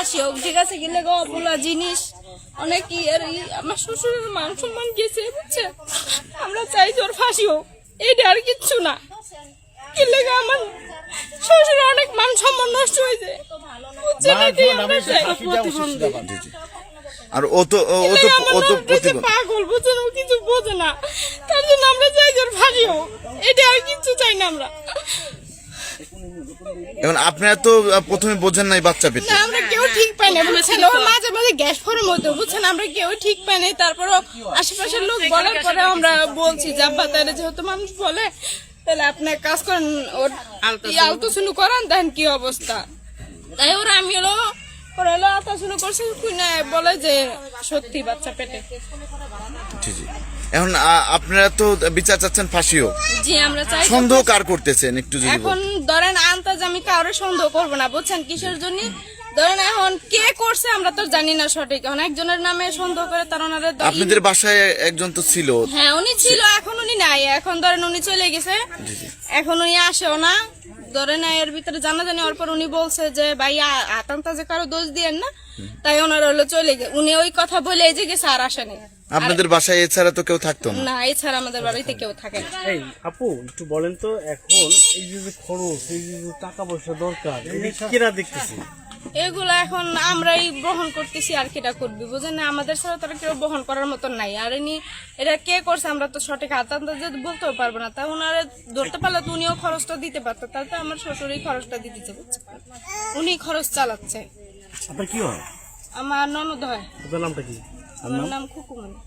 ফাঁসি হোক, ঠিক আছে, গেলে অবলা জিনিস অনেক আমার শ্বশুরের মান সম্মান গেছে, বুঝছে, আমরা চাই যে ওর ফাঁসি হোক, এইটা আর কিচ্ছু না। কি লেগে আমার শ্বশুরের অনেক মান সম্মান নষ্ট হয়েছে, আর ও তো পাগল, বুঝছেন, ও কিছু বোঝে না, তার জন্য আমরা চাই যে ওর ফাঁসি হোক, এটা আর কিচ্ছু চাই না আমরা। এখন আপনারা তো প্রথমে বোঝেন নাই বাচ্চা পেতে, আমরা কেউ ঠিক পাই না, বুঝছেন, ওর মাঝে মাঝে গ্যাস ফোরের মতো, বুঝছেন, আমরা কেউ ঠিক পাই নাই। তারপরও আশেপাশের লোক বলার পরে আমরা বলছি যে আব্বা তাহলে যেহেতু মানুষ বলে তাহলে আপনি কাজ করেন, ওর আলতোশুনু করেন, দেখেন কি অবস্থা। তাই ওরা আমি হলো আলতোশুনু করছি, বলে যে সত্যি বাচ্চা পেটে। এখন আপনারা তো বিচার চাচ্ছেন ফাঁসি হোক, জি আমরা চাই। সন্দেহ কার করতেছেন একটু যদি এখন ধরেন আন্তাজ আমি কারোর সন্দেহ করবো না, বুঝছেন, কিসের জন্য ধরেন এখন কে করছে আমরা তো জানি না সঠিক, এখন একজনের নামে সন্দেহ করে তার ওনারা। আপনাদের বাসায় একজন তো ছিল? হ্যাঁ উনি ছিল, এখন উনি নাই, এখন ধরেন উনি চলে গেছে, এখন উনি আসেও না, ধরেন এর ভিতরে জানাজানি হওয়ার পর উনি বলছে যে ভাই আতান্তাজে কারো দোষ দিয়েন না, তাই ওনারা হলো চলে গেছে, উনি ওই কথা বলে এই যে গেছে আর আসেনি। আপনাদের বাসায় এছাড়া তো কেউ থাকতো না? এছাড়া আমাদের বাড়িতে কেউ থাকে না। এই আপু একটু বলেন তো, এখন এই যে খরচ, এই যে টাকা পয়সা দরকার, কেরা দেখতেছে এগুলো এখন আমরাই বহন করতেছি, আর কেটা করবি, বুঝেন না, আমাদের ছাড়া তারা কেউ বহন করার মতন নাই। আর এটা কে করছে আমরা তো সঠিক আতান্তাজে বলতেও পারবো না, তা ওনারা ধরতে পারলে তো উনিও খরচটা দিতে পারতো, তাহলে তো আমার শ্বশুরই খরচটা দিতেছে, বুঝছেন, উনি খরচ চালাচ্ছে। আপনার কি হয়? আমার ননদ হয়। আপনার নামটা কি? আমার নাম খুকুমনি।